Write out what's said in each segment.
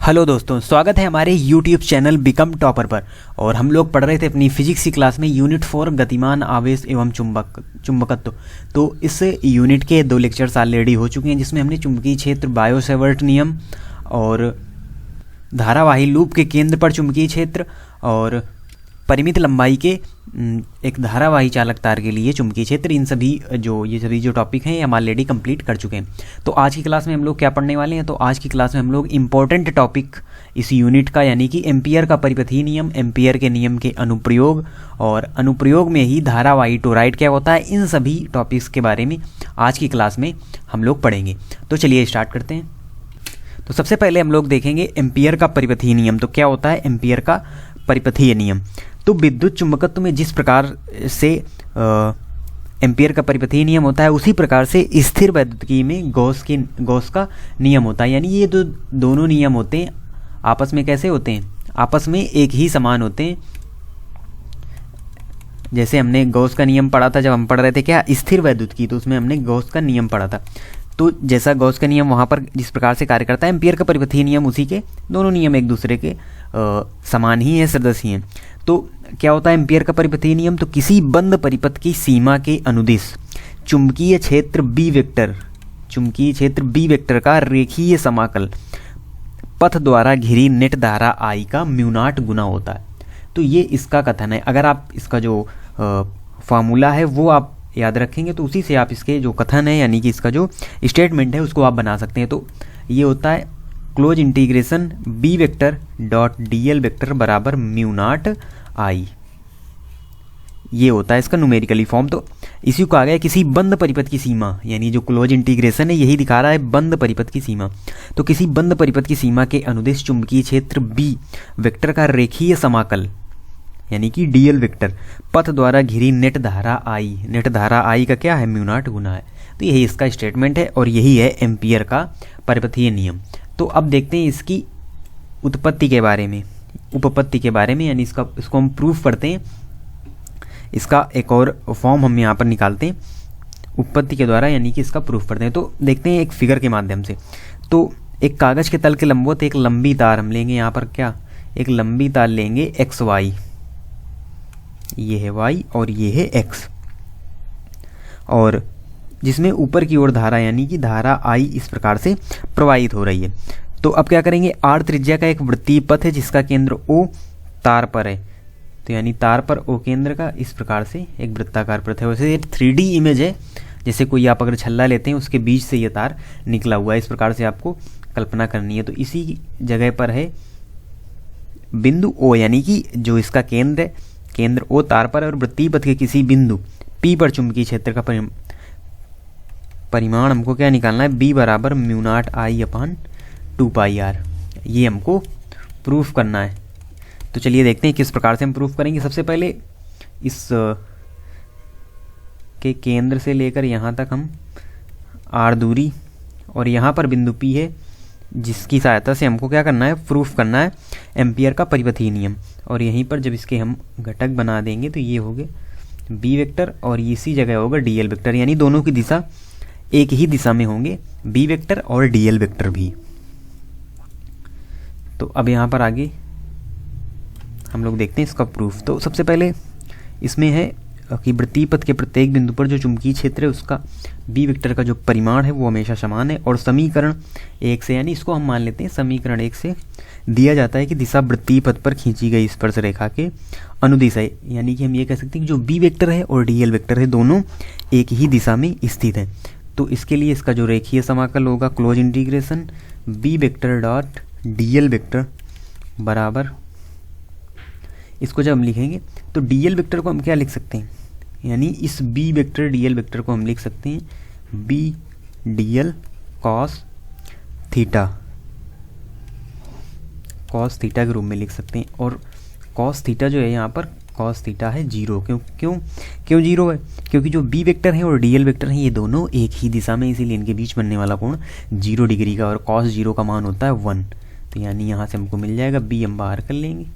Hello दोस्तों, स्वागत है हमारे यूट्यूब चैनल बिकम टॉपर पर। और हम लोग पढ़ रहे थे अपनी फिजिक्स की क्लास में यूनिट 4 गतिमान आवेश एवं चुंबकत्व। तो इस यूनिट के 2 लेक्चर्स ऑलरेडी हो चुके हैं, जिसमें हमने चुंबकीय क्षेत्र, बायो-सेवर्ट नियम और धारावाही लूप के केंद्र पर चुंबकीय क्षेत्र और परिमित लंबाई के एक धारावाही चालक तार के लिए चुंबकीय क्षेत्र, ये सभी जो टॉपिक हैं हम ऑलरेडी कंप्लीट कर चुके हैं। तो आज की क्लास में हम लोग क्या पढ़ने वाले हैं, तो आज की क्लास में हम लोग इम्पोर्टेंट टॉपिक इस यूनिट का, यानी कि एम्पियर का परिपथीय नियम, एम्पियर के नियम के अनुप्रयोग और अनुप्रयोग में ही धारावाही टोराइड क्या होता है, इन सभी टॉपिक्स के बारे में आज की क्लास में हम लोग पढ़ेंगे। तो चलिए स्टार्ट करते हैं। तो सबसे पहले हम लोग देखेंगे एम्पियर का परिपथीय नियम। तो क्या होता है एम्पियर का परिपथीय नियम? तो विद्युत चुंबकत्व में जिस प्रकार से एम्पियर का परिपथीय नियम होता है, उसी प्रकार से स्थिर वैद्युतिकी में गॉस का नियम होता है। यानी ये दोनों नियम होते हैं आपस में कैसे होते हैं, आपस में एक ही समान होते हैं। जैसे हमने गॉस का नियम पढ़ा था जब हम पढ़ रहे थे क्या, स्थिर वैद्युतिकी, तो उसमें हमने गॉस का नियम पढ़ा था। तो जैसा गॉस का नियम वहाँ पर जिस प्रकार से कार्य करता है, एम्पियर का परिपथीय नियम उसी के, दोनों नियम एक दूसरे के समान ही हैं, सदस्य ही हैं। तो क्या होता है एम्पियर का परिपथीय नियम? तो किसी बंद परिपथ की सीमा के अनुदिश चुंबकीय क्षेत्र बी वेक्टर का रेखीय समाकल पथ द्वारा घिरी नेट धारा I का म्यू0 गुना होता है। तो ये इसका कथन है। अगर आप इसका जो फॉर्मूला है वो आप याद रखेंगे तो उसी से आप इसके जो कथन है, यानी कि इसका जो स्टेटमेंट है, उसको आप बना सकते हैं। तो ये होता है close integration B vector dot DL vector बराबर म्यू0 I। ये होता है इसका न्यूमेरिकली फॉर्म। तो इसी को आ गया किसी बंद परिपथ की सीमा, यानी जो क्लोज इंटीग्रेशन है यही दिखा रहा है बंद परिपथ की सीमा। तो किसी बंद परिपथ की सीमा के अनुदिश चुंबकीय क्षेत्र बी वेक्टर का रेखीय समाकल, यानी कि डीएल वेक्टर, पथ द्वारा घिरी नेट धारा I का क्या है, म्यू0 गुना है। तो यही इसका स्टेटमेंट है और यही है एम्पियर का परिपथीय नियम। तो अब देखते हैं इसकी उपपत्ति के बारे में, यानी इसको हम प्रूफ करते हैं। इसका एक और फॉर्म हम यहाँ पर निकालते हैं उपपत्ति के द्वारा, यानी कि इसका प्रूफ करते हैं। तो देखते हैं एक फिगर के माध्यम से। तो एक कागज के तल के लंबवत एक लंबी तार हम लेंगे, यहाँ पर क्या, एक लंबी तार लेंगे XY, ये है Y और ये है X, और जिसमें ऊपर की ओर धारा, यानी कि धारा I इस प्रकार से प्रवाहित हो रही है। तो अब क्या करेंगे, R त्रिज्या का एक वृत्तीय पथ है जिसका केंद्र O तार पर है। तो यानी तार पर O केंद्र का इस प्रकार से एक वृत्ताकार पथ है। वैसे ये 3D इमेज है, जैसे कोई आप अगर छल्ला लेते हैं उसके बीच से ये तार निकला हुआ है, इस प्रकार से आपको कल्पना करनी है। तो इसी जगह पर है बिंदु O, यानी कि जो इसका केंद्र O तार पर है, और वृत्तीय पथ के किसी बिंदु P पर चुंबकीय क्षेत्र का परिमाण हमको क्या निकालना है, B बराबर म्यू0 I/2πr। ये हमको प्रूफ करना है। तो चलिए देखते हैं किस प्रकार से हम प्रूफ करेंगे। सबसे पहले इस के केंद्र से लेकर यहाँ तक हम R दूरी, और यहाँ पर बिंदु P है, जिसकी सहायता से हमको क्या करना है, प्रूफ करना है एम्पियर का परिपथीय नियम। और यहीं पर जब इसके हम घटक बना देंगे तो ये होंगे बी वेक्टर और इसी जगह होगा डीएल वेक्टर, यानी दोनों की दिशा एक ही दिशा में होंगे, बी वेक्टर और डीएल वेक्टर भी। तो अब यहाँ पर आगे हम लोग देखते हैं इसका प्रूफ। तो सबसे पहले इसमें है कि वृत्तीय पथ के प्रत्येक बिंदु पर जो चुंबकीय क्षेत्र है उसका बी वेक्टर का जो परिमाण है वो हमेशा समान है। और समीकरण 1 से, यानी इसको हम मान लेते हैं समीकरण 1 से दिया जाता है कि दिशा वृत्तीय पथ पर खींची गई स्पर्श रेखा के अनुदिश है। यानी कि हम ये कह सकते हैं कि जो बी वेक्टर है और डीएल वेक्टर है दोनों एक ही दिशा में स्थित हैं। तो इसके लिए इसका जो रेखीय समाकल होगा close integration B vector dot DL vector बराबर, इसको जब हम लिखेंगे तो डीएल वेक्टर को हम क्या लिख सकते हैं, यानी इस बी वेक्टर डीएल वेक्टर को हम लिख सकते हैं बी डीएल कॉस थीटा के रूप में लिख सकते हैं। और कॉस थीटा जो है यहाँ पर कॉस थीटा है 0। क्यों 0 है? क्योंकि जो बी वेक्टर है और डीएल वेक्टर है ये दोनों एक ही दिशा में, इसीलिए इनके बीच बनने वाला कोण 0 डिग्री का, और कॉस 0 का मान होता है 1। तो यानी यहाँ से हमको मिल जाएगा बी, हम बाहर कर लेंगे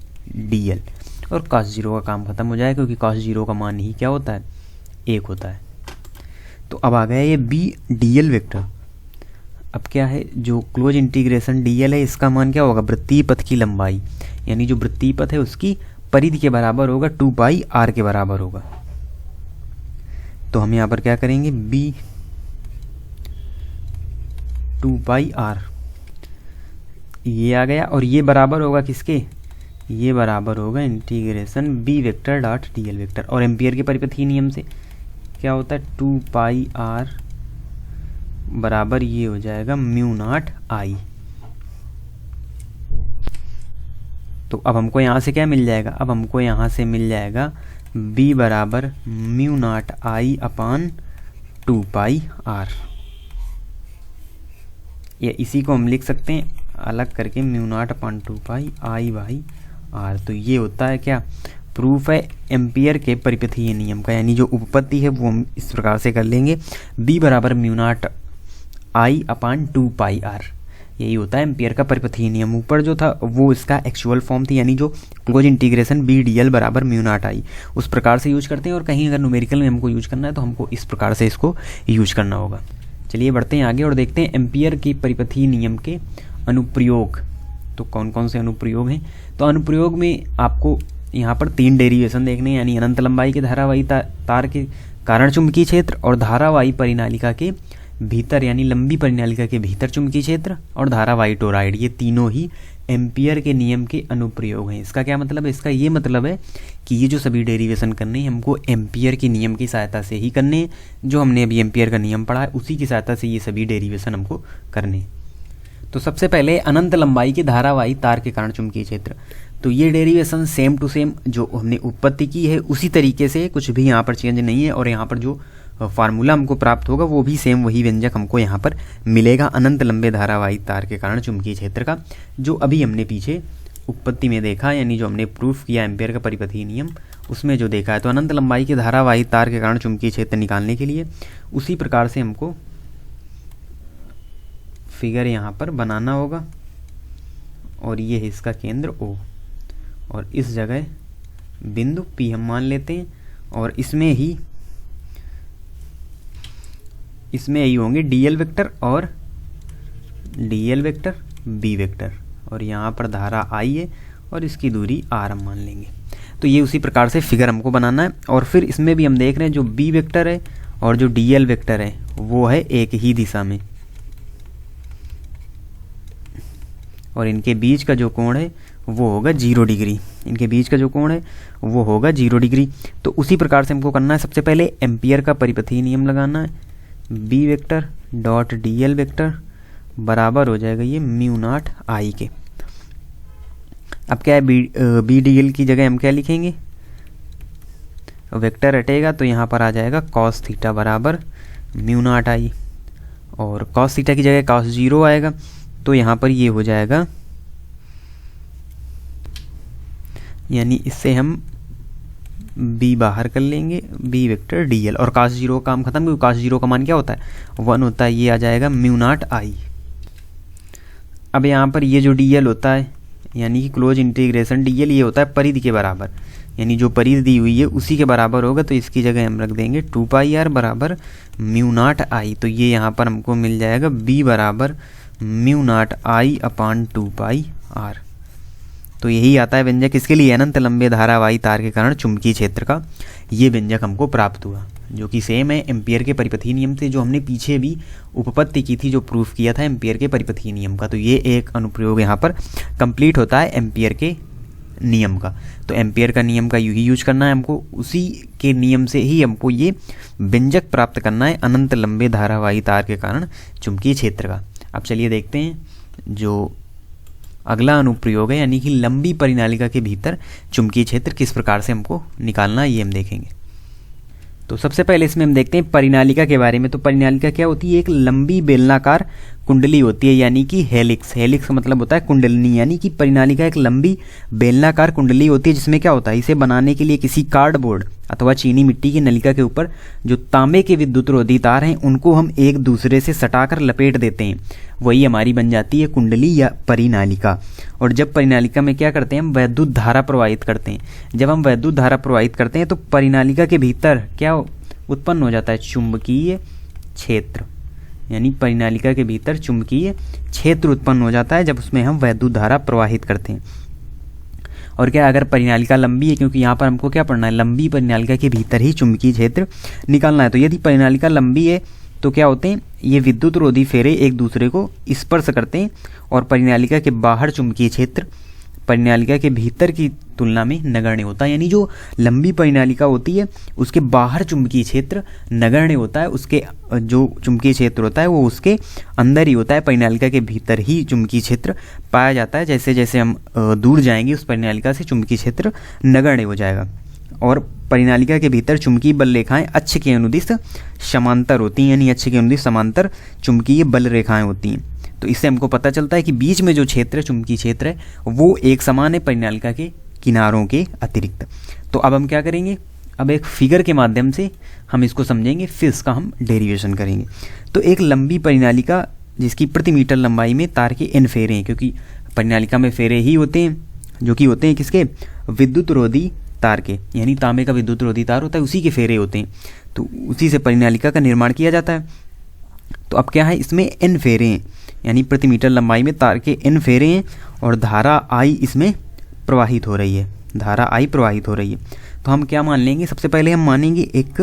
डीएल, और कॉस 0 का काम खत्म हो जाएगा, क्योंकि कॉस 0 का मान ही क्या होता है, 1 होता है। तो अब आ गया ये बी डीएल वेक्टर। अब क्या है, जो क्लोज इंटीग्रेशन dl है इसका मान क्या होगा, वृत्तीय पथ की लंबाई, यानी जो वृत्तीय पथ है उसकी परिधि के बराबर होगा, 2 पाई r के बराबर होगा। तो हम यहाँ पर क्या करेंगे, b 2 पाई r ये आ गया, और ये बराबर होगा किसके, ये बराबर होगा integration b vector dot dl vector. और एम्पियर के परिपथीय नियम से क्या होता है, 2 पाई r बराबर ये हो जाएगा म्यू नॉट आई। तो अब हमको यहाँ से क्या मिल जाएगा, अब हमको यहाँ से मिल जाएगा b बराबर mu naught I upon 2 pi r। या इसी को हम लिख सकते हैं अलग करके, mu naught upon 2 pi I by R. तो ये होता है क्या, प्रूफ है एम्पियर के परिपथीय नियम का, यानी जो उपपत्ति है वो हम इस प्रकार से कर लेंगे, b बराबर mu naught I upon 2 pi R. यही होता है एम्पियर का परिपथीय नियम। ऊपर जो था वो इसका एक्चुअल फॉर्म थी, यानी जो क्लोज इंटीग्रेशन b dl बराबर म्यू नॉट आई, उस प्रकार से यूज करते हैं। और कहीं अगर न्यूमेरिकल में हमको यूज करना है तो हमको इस प्रकार से इसको यूज करना होगा। चलिए बढ़ते हैं आगे और देखते हैं एम्पियर के परिपथीय नियम के अनुप्रयोग। तो कौन कौन से अनुप्रयोग हैं, तो अनुप्रयोग में आपको यहाँ पर 3 डेरिवेशन देखने हैं, यानी अनंत लंबाई के धारावाही तार के कारण चुंबकीय क्षेत्र, और धारावाही परिनालिका के भीतर यानी लंबी परिनालिका के भीतर चुंबकीय क्षेत्र, और धारावाही टोरॉइड। ये तीनों ही एम्पियर के नियम के अनुप्रयोग हैं। इसका क्या मतलब है, इसका ये मतलब है कि ये जो सभी डेरिवेशन करने हैं हमको एम्पियर के नियम की सहायता से ही करने हैं। जो हमने अभी एम्पियर का नियम पढ़ा है उसी की सहायता से ये सभी डेरिवेशन हमको करने हैं। तो सबसे पहले अनंत लंबाई के धारावाही तार के कारण चुंबकीय क्षेत्र। तो ये डेरिवेशन सेम टू सेम जो हमने उत्पत्ति की है उसी तरीके से, कुछ भी यहाँ पर चेंज नहीं है। और यहाँ पर जो फार्मूला हमको प्राप्त होगा वो भी सेम वही व्यंजक हमको यहाँ पर मिलेगा अनंत लंबे धारावाही तार के कारण चुंबकीय क्षेत्र का, जो अभी हमने पीछे उत्पत्ति में देखा, यानी जो हमने प्रूफ किया एम्पियर का परिपथीय नियम उसमें जो देखा है। तो अनंत लंबाई के धारावाही तार के कारण चुंबकीय क्षेत्र निकालने के लिए उसी प्रकार से हमको फिगर यहाँ पर बनाना होगा। और ये है इसका केंद्र O, और इस जगह बिंदु P हम मान लेते हैं। और इसमें ही होंगे dl वेक्टर और dl वेक्टर b वेक्टर, और यहाँ पर धारा I है और इसकी दूरी r हम मान लेंगे। तो ये उसी प्रकार से फिगर हमको बनाना है। और फिर इसमें भी हम देख रहे हैं जो b वेक्टर है और जो dl वेक्टर है वो है एक ही दिशा में, और इनके बीच का जो कोण है वो होगा 0 डिग्री। इनके बीच का जो कोण है वो होगा 0 डिग्री। तो उसी प्रकार से हमको करना है, सबसे पहले एम्पियर का परिपथीय नियम लगाना है, b vector dot dl vector बराबर हो जाएगा ये म्यू नॉट आई के। अब क्या है, b dl की जगह हम क्या लिखेंगे, वेक्टर हटेगा तो यहाँ पर आ जाएगा cos थीटा बराबर म्यू नॉट आई, और cos थीटा की जगह cos 0 आएगा तो यहाँ पर ये हो जाएगा, यानी इससे हम b बाहर कर लेंगे, b वेक्टर dl, और cos 0 काम खत्म, क्योंकि cos 0 का मान क्या होता है 1 होता है। ये आ जाएगा म्यू नॉट आई। अब यहाँ पर ये जो dl होता है यानी कि क्लोज इंटीग्रेशन dl ये होता है परिधि के बराबर, यानी जो परिधि दी हुई है उसी के बराबर होगा। तो इसकी जगह हम रख देंगे 2 पाई r बराबर म्यू नॉट आई। तो ये यहाँ पर हमको मिल जाएगा b बराबर mu naught I upon 2 pi r। तो यही आता है व्यंजक इसके लिए, अनंत लंबे धारावाही तार के कारण चुंबकीय क्षेत्र का ये व्यंजक हमको प्राप्त हुआ, जो कि सेम है एम्पियर के परिपथीय नियम से, जो हमने पीछे भी उपपत्ति की थी, जो प्रूफ किया था एम्पियर के परिपथीय नियम का। तो ये एक अनुप्रयोग यहाँ पर कंप्लीट होता है एम्पियर के नियम का। तो एम्पियर का नियम का यूँ ही यूज करना है हमको, उसी के नियम से ही हमको ये व्यंजक प्राप्त करना है अनंत लंबे धारावाही तार के कारण चुंबकीय क्षेत्र का। अब चलिए देखते हैं जो अगला अनुप्रयोग है, यानी कि लंबी परिनालिका के भीतर चुंबकीय क्षेत्र किस प्रकार से हमको निकालना है ये हम देखेंगे। तो सबसे पहले इसमें हम देखते हैं परिनालिका के बारे में। तो परिनालिका क्या होती है, एक लंबी बेलनाकार कुंडली होती है, यानी कि हेलिक्स। हेलिक्स का मतलब होता है कुंडलनी, यानी कि परिनालिका एक लंबी बेलनाकार कुंडली होती है, जिसमें क्या होता है, इसे बनाने के लिए किसी कार्डबोर्ड अथवा चीनी मिट्टी की नलिका के ऊपर जो तांबे के विद्युत रोधी तार हैं उनको हम एक दूसरे से सटाकर लपेट देते हैं, वही हमारी बन जाती है कुंडली या परिनालिका। और जब परिनालिका में क्या करते हैं, हम वैद्युत धारा प्रवाहित करते हैं। जब हम वैद्युत धारा प्रवाहित करते हैं तो परिनालिका के भीतर क्या उत्पन्न हो जाता है, चुंबकीय क्षेत्र। यानी परिनालिका के भीतर चुंबकीय क्षेत्र उत्पन्न हो जाता है जब उसमें हम वैद्युत धारा प्रवाहित करते हैं। और क्या, अगर परिनालिका लंबी है, क्योंकि यहाँ पर हमको क्या पढ़ना है, लंबी परिनालिका के भीतर ही चुंबकीय क्षेत्र निकालना है। तो यदि परिनालिका लंबी है तो क्या होते हैं, ये विद्युत रोधी फेरे एक दूसरे को स्पर्श करते हैं और परिनालिका के बाहर चुंबकीय क्षेत्र परिनालिका के भीतर की तुलना में नगण्य होता है। यानी जो लंबी परिनालिका होती है उसके बाहर चुंबकीय क्षेत्र नगण्य होता है, उसके जो चुंबकीय क्षेत्र होता है वो उसके अंदर ही होता है, परिनालिका के भीतर ही चुंबकीय क्षेत्र पाया जाता है। जैसे जैसे हम दूर जाएंगे उस परिनालिका से चुंबकीय क्षेत्र नगण्य हो जाएगा। और परिनालिका के भीतर चुंबकीय बल रेखाएं अक्ष के अनुदिश समांतर होती हैं, यानी अक्ष के अनुदिश समांतर चुंबकीय बल रेखाएं होती हैं। तो इससे हमको पता चलता है कि बीच में जो क्षेत्र है, चुंबकीय क्षेत्र है, वो एक समान है परिनालिका के किनारों के अतिरिक्त। तो अब हम क्या करेंगे, अब एक फिगर के माध्यम से हम इसको समझेंगे, फिर इसका हम डेरिवेशन करेंगे। तो एक लंबी परिनालिका जिसकी प्रति मीटर लंबाई में तार के n फेरे हैं, क्योंकि परिनालिका में फेरे ही होते हैं जो कि होते हैं किसके, विद्युत रोधी तार के, यानी तांबे का विद्युत रोधी तार होता है, उसी के फेरे होते हैं। तो उसी से परिनालिका का निर्माण किया जाता है। तो अब क्या है, इसमें n फेरे हैं, यानी प्रति मीटर लंबाई में तार के n फेरे हैं और धारा I इसमें प्रवाहित हो रही है, धारा I प्रवाहित हो रही है। तो हम क्या मान लेंगे, सबसे पहले हम मानेंगे एक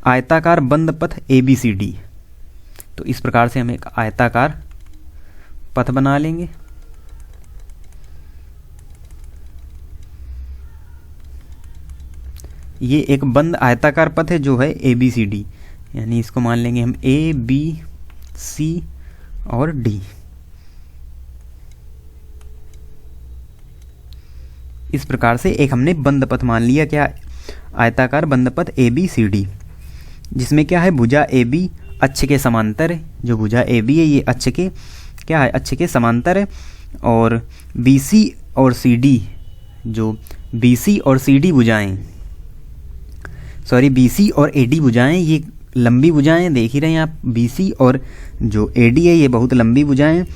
आयताकार बंद पथ ABCD। तो इस प्रकार से हम एक आयताकार पथ बना लेंगे। ये एक बंद आयताकार पथ है जो है ABCD, यानी इसको मान लेंगे हम A, B, C और D। इस प्रकार से एक हमने बंद पथ मान लिया, क्या, आयताकार बंद पथ ABCD, जिसमें क्या है, भुजा AB अक्ष के समांतर है। जो भुजा AB है ये अक्ष के क्या है, अक्ष के समांतर है। और BC और CD, जो BC और CD भुजाएं, सॉरी BC और AD भुजाएं, ये लंबी भुजाएं देख ही रहे हैं आप। BC और जो AD है ये बहुत लंबी भुजाएं हैं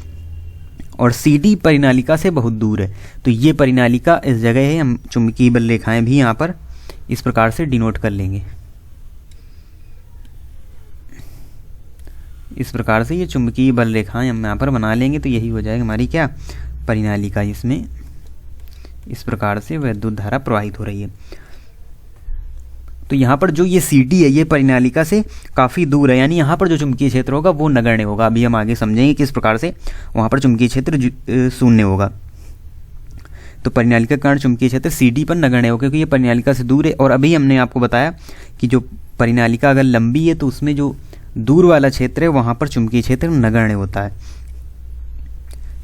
और CD परिनालिका से बहुत दूर है। तो ये परिनालिका इस जगह है, हम चुंबकीय बल रेखाएं भी यहाँ पर इस प्रकार से डिनोट कर लेंगे। इस प्रकार से ये चुंबकीय बल रेखाएं हम यहाँ पर बना लेंगे। तो यही हो जाएगा हमारी क्या, परिनालिका। इसमें इस प्रकार से वैद्युत धारा प्रवाहित हो रही है। तो यहाँ पर जो ये CD है ये परिनालिका से काफ़ी दूर है, यानी यहाँ पर जो चुंबकीय क्षेत्र होगा वो नगण्य होगा। अभी हम आगे समझेंगे किस प्रकार से वहाँ पर चुंबकीय क्षेत्र शून्य होगा। तो परिनालिका के कारण चुंबकीय क्षेत्र CD पर नगण्य होगा क्योंकि ये परिनालिका से दूर है। और अभी हमने आपको बताया कि जो परिनालिका अगर लंबी है तो उसमें जो दूर वाला क्षेत्र है वहाँ पर चुंबकीय क्षेत्र नगण्य होता है।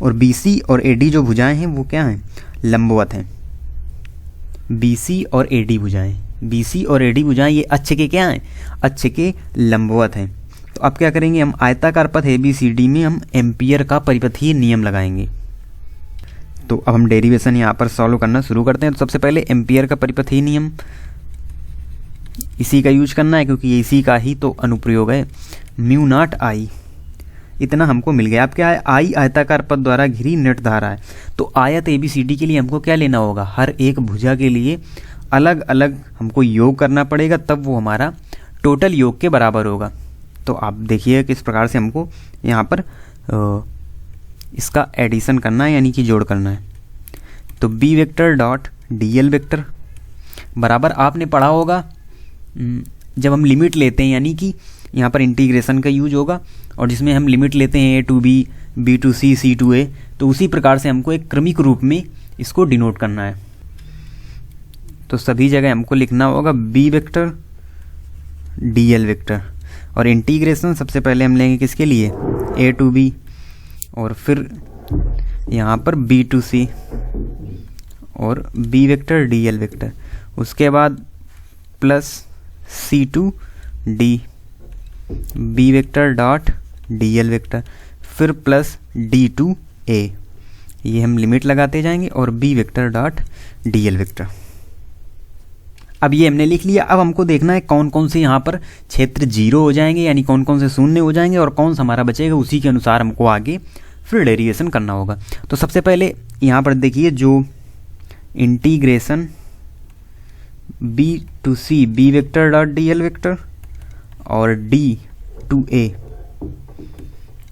और BC और AD जो भुजाएं हैं वो क्या हैं, लंबवत हैं। BC और AD भुजाएं, BC और AD भुजाएं ये अक्ष के क्या हैं, अक्ष के लंबवत हैं। तो अब क्या करेंगे, हम आयताकार पथ ABCD में हम एम्पियर का परिपथीय नियम लगाएंगे। तो अब हम डेरिवेशन यहाँ पर सॉल्व करना शुरू करते हैं। तो सबसे पहले एम्पियर का परिपथीय नियम, इसी का यूज करना है क्योंकि इसी का ही तो अनुप्रयोग है। म्यू नॉट I, इतना हमको मिल गया। अब क्या है, I आयताकार पथ द्वारा घिरी नेट धारा है। तो आयत ABCD के लिए हमको क्या लेना होगा, हर एक भुजा के लिए अलग अलग हमको योग करना पड़ेगा, तब वो हमारा टोटल योग के बराबर होगा। तो आप देखिए किस प्रकार से हमको यहाँ पर इसका एडिशन करना है, यानी कि जोड़ करना है। तो B vector dot DL vector बराबर, आपने पढ़ा होगा जब हम लिमिट लेते हैं, यानी कि यहाँ पर इंटीग्रेशन का यूज होगा और जिसमें हम लिमिट लेते हैं A to B, B to C, C to A। तो उसी प्रकार से हमको एक क्रमिक रूप में इसको डिनोट करना है। तो सभी जगह हमको लिखना होगा B वेक्टर DL वेक्टर और इंटीग्रेशन सबसे पहले हम लेंगे किसके लिए, A to B और फिर यहाँ पर B to C और B वेक्टर DL वेक्टर, उसके बाद plus C to D, B vector dot DL vector, फिर प्लस D to A। ये हम लिमिट लगाते जाएंगे और B vector dot DL vector. अब ये हमने लिख लिया। अब हमको देखना है कौन कौन से यहाँ पर क्षेत्र 0 हो जाएंगे, यानी कौन कौन से शून्य हो जाएंगे और कौन सा हमारा बचेगा। उसी के अनुसार हमको आगे फिर डेरिवेशन करना होगा। तो सबसे पहले यहाँ पर देखिए, जो integration B to C, B vector dot DL vector और D to A,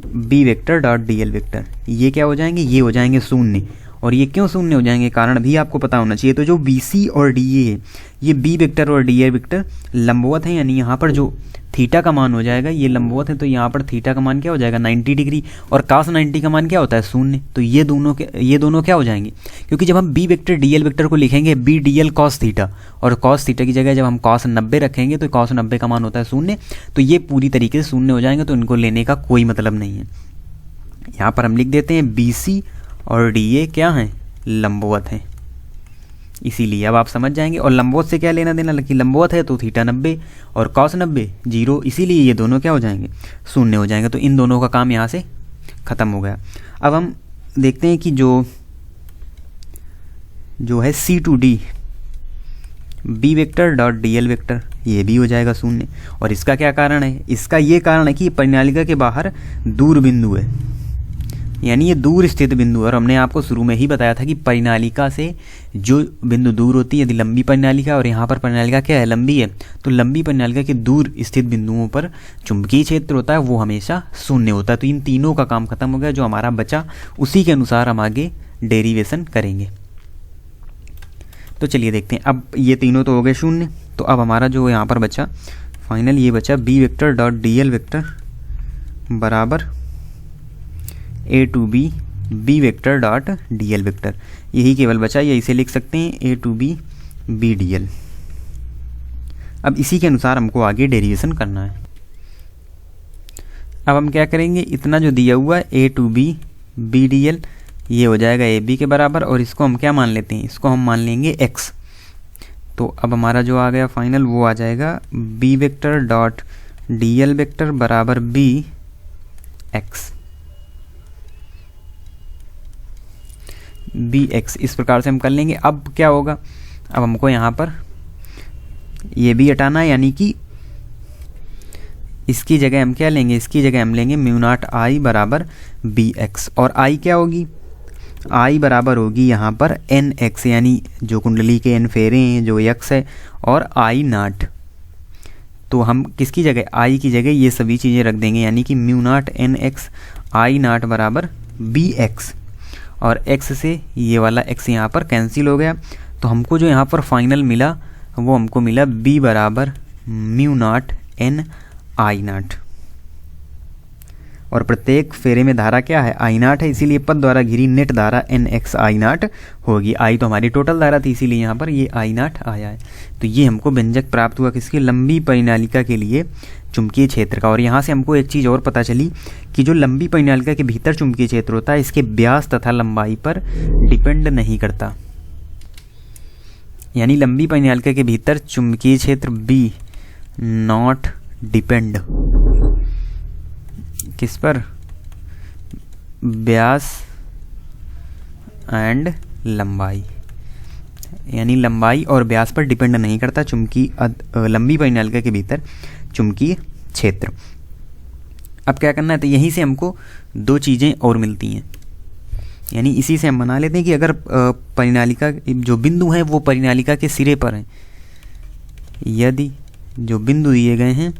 B vector dot D L vector, ये क्या हो जाएंगे, ये हो जाएंगे शून्य। और ये क्यों शून्य हो जाएंगे, कारण भी आपको पता होना चाहिए। तो जो बी सी और डी ए है, ये बी वेक्टर और डी ए वेक्टर लंबवत है, यानी यहाँ पर जो थीटा का मान हो जाएगा ये लंबवत है, तो यहाँ पर थीटा का मान क्या हो जाएगा 90 डिग्री, और cos 90 का मान क्या होता है शून्य। तो ये दोनों क्या हो जाएंगे, क्योंकि जब हम B vector D L vector को लिखेंगे B D L cos theta, और कॉस थीटा की जगह जब हम cos 90 रखेंगे तो cos 90 का मान होता है शून्य, तो ये पूरी तरीके से शून्य हो जाएंगे, तो इनको लेने का कोई मतलब नहीं है। यहाँ पर हम लिख देते हैं बी सी और डी ए क्या हैं, लंबवत हैं, इसीलिए अब आप समझ जाएंगे। और लंबवत से क्या लेना देना, कि लंबवत है तो थीटा 90 और cos 90 0, इसीलिए ये दोनों क्या हो जाएंगे, शून्य हो जाएंगे। तो इन दोनों का काम यहाँ से ख़त्म हो गया। अब हम देखते हैं कि जो है C to D B vector dot D L vector, ये भी हो जाएगा शून्य। और इसका क्या कारण है, इसका ये कारण है कि परिनालिका के बाहर दूर बिंदु है, यानी ये दूर स्थित बिंदु है। और हमने आपको शुरू में ही बताया था कि परिनालिका से जो बिंदु दूर होती है, यदि लंबी परिनालिका, और यहाँ पर परिनालिका क्या है, लंबी है, तो लंबी परिनालिका के दूर स्थित बिंदुओं पर चुंबकीय क्षेत्र होता है वो हमेशा शून्य होता है। तो इन तीनों का काम खत्म हो गया, जो हमारा बचा उसी के अनुसार हम आगे डेरिवेशन करेंगे। तो चलिए देखते हैं, अब ये तीनों तो हो गए शून्य, तो अब हमारा जो यहाँ पर बचा फाइनल ये बचा B vector dot D L vector बराबर A to B B vector dot D L vector, यही केवल बचा, या इसे लिख सकते हैं A to B B D L. अब इसी के अनुसार हमको आगे डेरिवेशन करना है। अब हम क्या करेंगे, इतना जो दिया हुआ है A to B B D L, ये हो जाएगा ए बी के बराबर, और इसको हम क्या मान लेते हैं, इसको हम मान लेंगे एक्स। तो अब हमारा जो आ गया फाइनल वो आ जाएगा B vector dot D L vector बराबर बी एक्स, बी एक्स, इस प्रकार से हम कर लेंगे। अब क्या होगा, अब हमको यहाँ पर ये भी हटाना है, यानी कि इसकी जगह हम क्या लेंगे, इसकी जगह हम लेंगे म्यू नॉट आई बराबर बी एक्स, और आई क्या होगी, आई बराबर होगी यहाँ पर एन एक्स, यानी जो कुंडली के एन फेरे हैं जो एक्स है, और आई नाट। तो हम किसकी जगह, आई की जगह ये सभी चीज़ें रख देंगे, यानी कि म्यू नॉट एन एक्स आई नाट बराबर बी एक्स, और x से ये वाला x यहाँ पर कैंसिल हो गया। तो हमको जो यहाँ पर फाइनल मिला वो हमको मिला b बराबर म्यू नॉट एन आई नाट, और प्रत्येक फेरे में धारा क्या है, आई नाट है, इसीलिए पद द्वारा घिरी नेट धारा एन एक्स आई नाट होगी। आई तो हमारी टोटल धारा थी, इसीलिए यहाँ पर ये आई नाट आया है। तो ये हमको व्यंजक प्राप्त हुआ किसकी, लंबी परिनालिका के लिए चुंबकीय क्षेत्र का। और यहाँ से हमको एक चीज़ और पता चली कि जो लंबी परिनालिका के भीतर चुंबकीय क्षेत्र होता है इसके व्यास तथा लंबाई पर डिपेंड नहीं करता, यानी लंबी परिनालिका के भीतर चुंबकीय क्षेत्र बी नॉट डिपेंड किस पर, व्यास एंड लंबाई, यानी लंबाई और व्यास पर डिपेंड नहीं करता लंबी परिनालिका के भीतर चुंबकीय क्षेत्र। अब क्या करना है, तो यहीं से हमको दो चीज़ें और मिलती हैं, यानी इसी से हम बना लेते हैं कि अगर परिनालिका जो बिंदु हैं वो परिनालिका के सिरे पर हैं, यदि जो बिंदु दिए गए हैं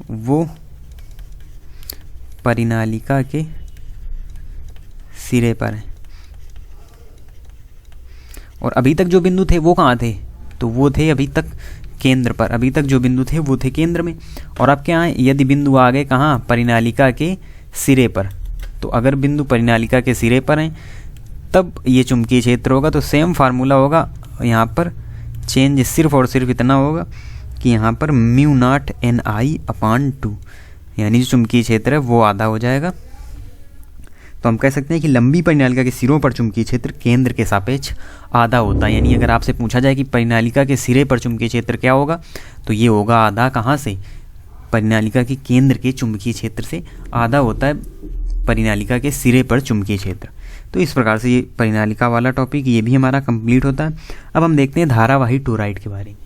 वो परिनालिका के सिरे पर हैं, और अभी तक जो बिंदु थे वो कहाँ थे, तो वो थे अभी तक केंद्र पर, अभी तक जो बिंदु थे वो थे केंद्र में। और अब क्या है, यदि बिंदु आ गए कहाँ, परिनालिका के सिरे पर, तो अगर बिंदु परिनालिका के सिरे पर हैं तब ये चुंबकीय क्षेत्र होगा। तो सेम फार्मूला होगा यहाँ पर, चेंज सिर्फ और सिर्फ इतना होगा कि यहाँ पर mu not an I upon 2, यानी जो चुंबकीय क्षेत्र है वो आधा हो जाएगा। तो हम कह सकते हैं कि लंबी परिनालिका के सिरों पर चुंबकीय क्षेत्र केंद्र के सापेक्ष आधा होता है। यानी अगर आपसे पूछा जाए कि परिनालिका के सिरे पर चुंबकीय क्षेत्र क्या होगा, तो ये होगा आधा कहाँ से, परिनालिका के केंद्र के चुंबकीय क्षेत्र से आधा होता है परिनालिका के सिरे पर चुंबकीय क्षेत्र। तो इस प्रकार से ये परिनालिका वाला टॉपिक ये भी हमारा कंप्लीट होता है। अब हम देखते हैं धारावाही टोरॉइड के बारे में।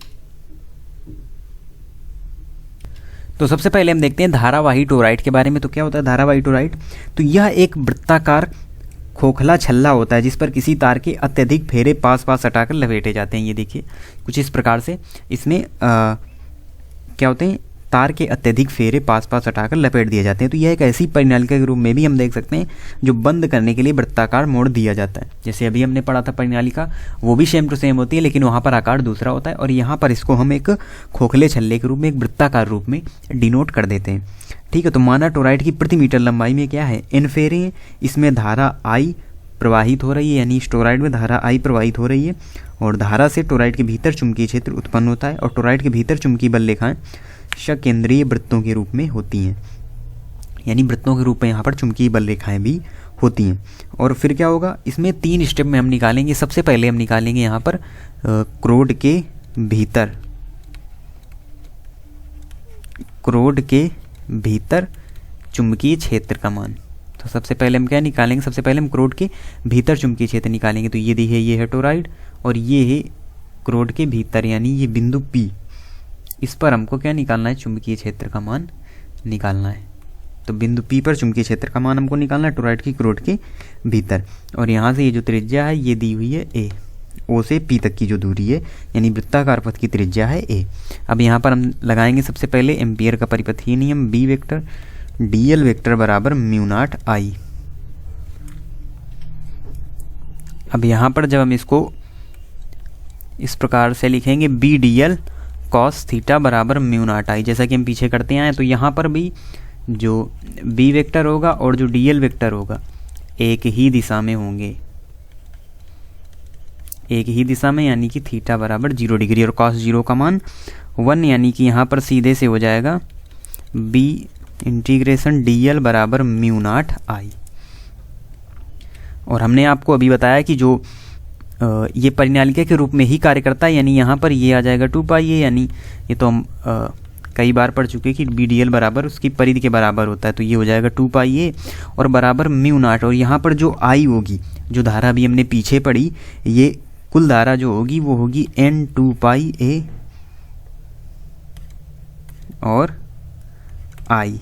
तो सबसे पहले हम देखते हैं धारावाही टोरॉइड के बारे में। तो क्या होता है धारावाही टोरॉइड, तो यह एक वृत्ताकार खोखला छल्ला होता है जिस पर किसी तार के अत्यधिक फेरे पास पास हटाकर लपेटे जाते हैं। ये देखिए कुछ इस प्रकार से इसमें क्या होते हैं, तार के अत्यधिक फेरे पास पास हटाकर लपेट दिए जाते हैं। तो यह एक ऐसी परिनालिका के रूप में भी हम देख सकते हैं जो बंद करने के लिए वृत्ताकार मोड़ दिया जाता है। जैसे अभी हमने पढ़ा था परिनालिका, वो भी सेम टू सेम होती है, लेकिन वहाँ पर आकार दूसरा होता है, और यहाँ पर इसको हम एक खोखले छल्ले के रूप में, एक वृत्ताकार रूप में डिनोट कर देते हैं। ठीक है, तो माना टोराइड की प्रति मीटर लंबाई में क्या है, n फेरे हैं, इसमें धारा I प्रवाहित हो रही है, यानी इस टोराइड में धारा I प्रवाहित हो रही है, और धारा से टोराइड के भीतर चुंबकीय क्षेत्र उत्पन्न होता है, और टोराइड के भीतर चुंबकीय बल रेखाएं सकेंद्रीय वृत्तों के रूप में होती हैं, यानी वृत्तों के रूप में यहाँ पर चुंबकीय बल रेखाएं भी होती हैं। और फिर क्या होगा, इसमें 3 स्टेप में हम निकालेंगे। सबसे पहले हम निकालेंगे यहाँ पर क्रोड के भीतर चुंबकीय क्षेत्र का मान। तो सबसे पहले हम क्या निकालेंगे, सबसे पहले हम क्रोड के भीतर चुंबकीय क्षेत्र निकालेंगे। तो ये देखिए, ये है टोराइड और ये है क्रोड के भीतर, यानी ये बिंदु P, इस पर हमको क्या निकालना है, चुंबकीय क्षेत्र का मान निकालना है। तो बिंदु P पर चुंबकीय क्षेत्र का मान हमको निकालना है टोराइड की क्रोड के भीतर। और यहाँ से ये जो त्रिज्या है ये दी हुई है A, O से P तक की जो दूरी है, यानी वृत्ताकार पथ की त्रिज्या है A। अब यहाँ पर हम लगाएंगे सबसे पहले एम्पियर का परिपथीय नियम, B वेक्टर dl वेक्टर बराबर म्यू नॉट I। अब यहाँ पर जब हम इसको इस प्रकार से लिखेंगे B dl cos थीटा बराबर म्यू नॉट I, जैसा कि हम पीछे करते आए, तो यहाँ पर भी जो B वेक्टर होगा और जो dl वेक्टर होगा एक ही दिशा में होंगे, एक ही दिशा में, यानी कि थीटा बराबर 0 डिग्री और cos 0 का मान 1, यानी कि यहाँ पर सीधे से हो जाएगा B इंटीग्रेशन dl बराबर म्यू नॉट I। और हमने आपको अभी बताया कि जो ये परिनालिका के रूप में ही कार्य करता है, यानी यहाँ पर ये आ जाएगा 2πa, यानी ये तो हम कई बार पढ़ चुके कि बी डी एल बराबर उसकी परिधि के बराबर होता है, तो ये हो जाएगा 2πa और बराबर म्यू नॉट। और यहाँ पर जो I होगी, जो धारा भी हमने पीछे पढ़ी, ये कुल धारा जो होगी वो होगी n2πa और I।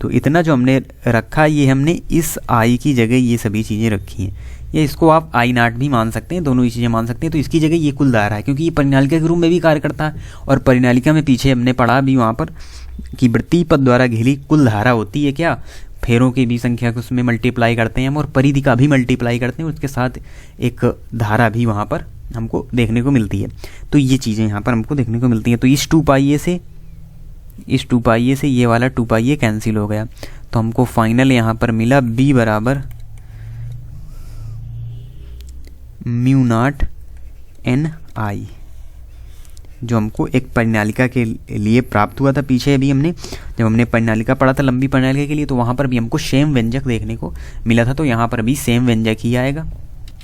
तो इतना जो हमने रखा, ये हमने इस I की जगह ये सभी चीज़ें रखी हैं, या इसको आप I नॉट भी मान सकते हैं, दोनों ही चीज़ें मान सकते हैं। तो इसकी जगह ये कुल धारा है, क्योंकि ये परिनालिका के रूप में भी कार्य करता है, और परिनालिका में पीछे हमने पढ़ा भी वहाँ पर कि वृत्तीय पथ द्वारा घिरी कुल धारा होती है क्या, फेरों की भी संख्या को उसमें मल्टीप्लाई करते हैं हम, और परिधि का भी मल्टीप्लाई करते हैं, उसके साथ एक धारा भी वहाँ पर हमको देखने को मिलती है। तो ये चीज़ें यहाँ पर हमको देखने को मिलती हैं। तो इस 2πa से ये वाला 2πa कैंसिल हो गया, तो हमको फाइनल यहाँ पर मिला B बराबर म्यू नॉट NI, जो हमको एक परिनालिका के लिए प्राप्त हुआ था। पीछे भी हमने जब हमने परिनालिका पढ़ा था, लंबी परिनालिका के लिए, तो वहाँ पर भी हमको सेम व्यंजक देखने को मिला था, तो यहाँ पर भी सेम व्यंजक ही आएगा।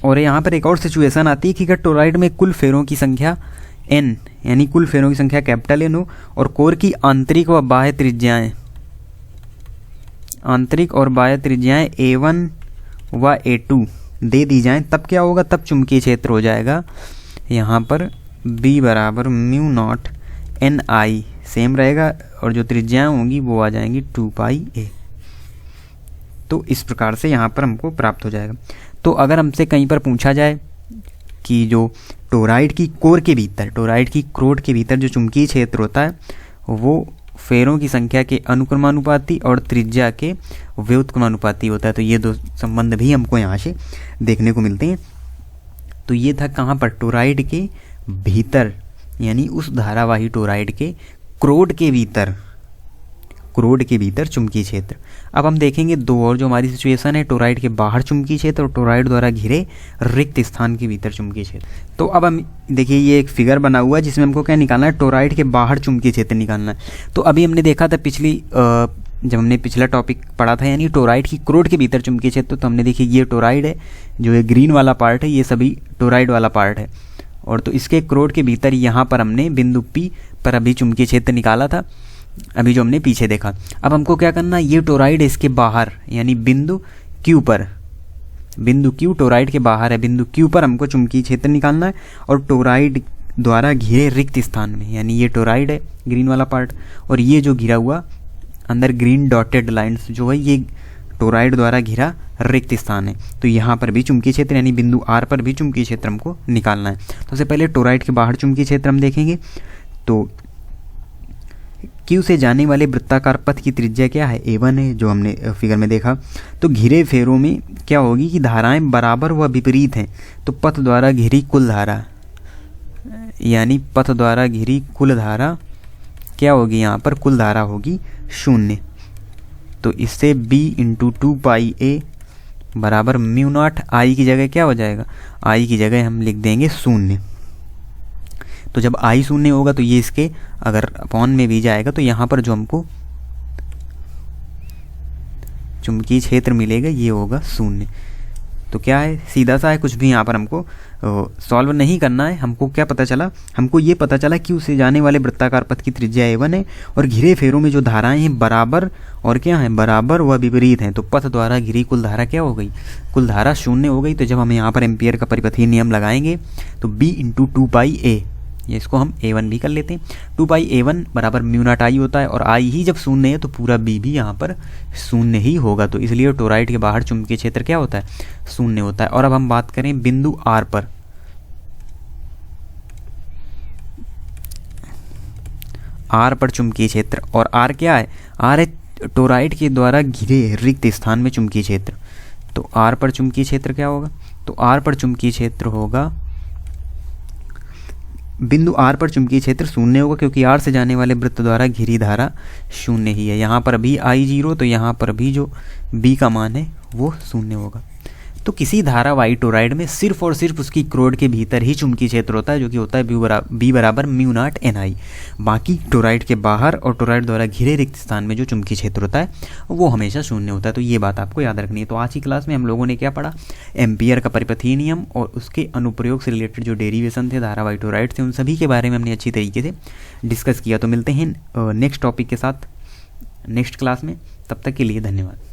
और यहाँ पर एक और सिचुएशन आती है कि अगर टोराइड में कुल फेरों की संख्या N, यानी कुल फेरों की संख्या कैपिटल N हो, और कोर की आंतरिक व बाह्य त्रिज्याएं, आंतरिक और बाह्य त्रिज्याएं A1 व A2 दे दी जाएं, तब क्या होगा, तब चुंबकीय क्षेत्र हो जाएगा यहाँ पर B बराबर म्यू नॉट NI सेम रहेगा, और जो त्रिज्याएं होंगी वो आ जाएंगी 2πa। तो इस प्रकार से यहाँ पर हमको प्राप्त हो जाएगा। तो अगर हमसे कहीं पर पूछा जाए कि जो टोराइड की कोर के भीतर, टोराइड की क्रोड के भीतर जो चुंबकीय क्षेत्र होता है वो फेरों की संख्या के अनुक्रमानुपाती और त्रिज्या के व्युत्क्रमानुपाती होता है, तो ये दो संबंध भी हमको यहाँ से देखने को मिलते हैं। तो ये था कहाँ पर, टोराइड के भीतर, यानी उस धारावाही टोराइड के क्रोड के भीतर, क्रोड के भीतर चुंबकीय क्षेत्र। अब हम देखेंगे दो और जो हमारी सिचुएशन है, टोराइड के बाहर चुंबकीय क्षेत्र और टोराइड द्वारा घिरे रिक्त स्थान के भीतर चुंबकीय क्षेत्र। तो अब हम देखिए, ये एक फिगर बना हुआ है जिसमें हमको क्या निकालना है, टोराइड के बाहर चुंबकीय क्षेत्र निकालना है। तो अभी हमने देखा था जब हमने पिछला टॉपिक पढ़ा था, यानी टोराइड की क्रोड के भीतर चुंबकीय क्षेत्र, तो हमने देखिए ये टोराइड है, जो ये ग्रीन वाला पार्ट है ये सभी टोराइड वाला पार्ट है, और तो इसके क्रोड के भीतर यहाँ पर हमने बिंदु P पर अभी चुंबकीय क्षेत्र निकाला था, अभी जो हमने पीछे देखा। अब हमको क्या करना है, ये टोराइड इसके बाहर, यानी बिंदु Q पर, बिंदु Q टोराइड के बाहर है, बिंदु Q पर हमको चुंबकीय क्षेत्र निकालना है, और टोराइड द्वारा घिरे रिक्त स्थान में, यानी ये टोराइड है ग्रीन वाला पार्ट, और ये जो घिरा हुआ अंदर ग्रीन डॉटेड लाइंस जो है, ये टोराइड द्वारा घिरा रिक्त स्थान है। तो यहाँ पर भी चुंबकीय क्षेत्र, यानी बिंदु R पर भी चुंबकीय क्षेत्र हमको निकालना है। तो सबसे पहले टोराइड के बाहर चुंबकीय क्षेत्र हम देखेंगे। तो क्यू से जाने वाले वृत्ताकार पथ की त्रिज्या क्या है, A1 है, जो हमने फिगर में देखा। तो घिरे फेरों में क्या होगी कि धाराएं बराबर व विपरीत हैं, तो पथ द्वारा घिरी कुल धारा, यानी पथ द्वारा घिरी कुल धारा क्या होगी, यहाँ पर कुल धारा होगी 0। तो इससे B × 2πa बराबर μ0 I की जगह क्या हो जाएगा, I की जगह हम लिख देंगे 0। तो जब I 0 होगा तो ये इसके अगर अपॉन में भी जाएगा तो यहाँ पर जो हमको चुंबकीय क्षेत्र मिलेगा ये होगा 0। तो क्या है, सीधा सा है, कुछ भी यहाँ पर हमको सॉल्व नहीं करना है। हमको क्या पता चला, हमको ये पता चला कि उसे जाने वाले वृत्ताकार पथ की त्रिज्या A1 है और घिरे फेरों में जो धाराएं हैं बराबर और क्या है, बराबर व विपरीत हैं। तो पथ द्वारा घिरी कुल धारा क्या हो गई, कुल धारा 0 हो गई। तो जब हम यहाँ पर एम्पियर का परिपथीय नियम लगाएंगे तो B × 2πa, ये इसको हम A1 भी कर लेते हैं, 2πa1 बराबर μ0 I होता है और I ही जब 0 है तो पूरा B भी यहाँ पर 0 ही होगा। तो इसलिए टोराइड के बाहर चुंबकीय क्षेत्र क्या होता है, 0 होता है। और अब हम बात करें बिंदु R पर, R पर चुंबकीय क्षेत्र, और R क्या है, R है टोराइड के द्वारा घिरे रिक्त स्थान में चुंबकीय क्षेत्र। तो R पर चुंबकीय क्षेत्र क्या होगा, तो R पर चुंबकीय क्षेत्र होगा, बिंदु R पर चुंबकीय क्षेत्र 0 होगा क्योंकि R से जाने वाले वृत्त द्वारा घिरी धारा 0 ही है। यहाँ पर भी I 0, तो यहाँ पर भी जो B का मान है वो 0 होगा। तो किसी धारावाही टोराइड में सिर्फ और सिर्फ उसकी क्रोड के भीतर ही चुंबकीय क्षेत्र होता है, जो कि होता है B बराबर μ0 Ni। बाकी टोराइड के बाहर और टोराइड द्वारा घिरे रिक्त स्थान में जो चुंबकीय क्षेत्र होता है वो हमेशा 0 होता है। तो ये बात आपको याद रखनी है। तो आज की क्लास में हम लोगों ने क्या पढ़ा, एम्पियर का परिपथीय नियम और उसके अनुप्रयोग से रिलेटेड जो डेरिवेशन थे धारावाही टोराइड थे, उन सभी के बारे में हमने अच्छी तरीके से डिस्कस किया। तो मिलते हैं नेक्स्ट टॉपिक के साथ नेक्स्ट क्लास में, तब तक के लिए धन्यवाद।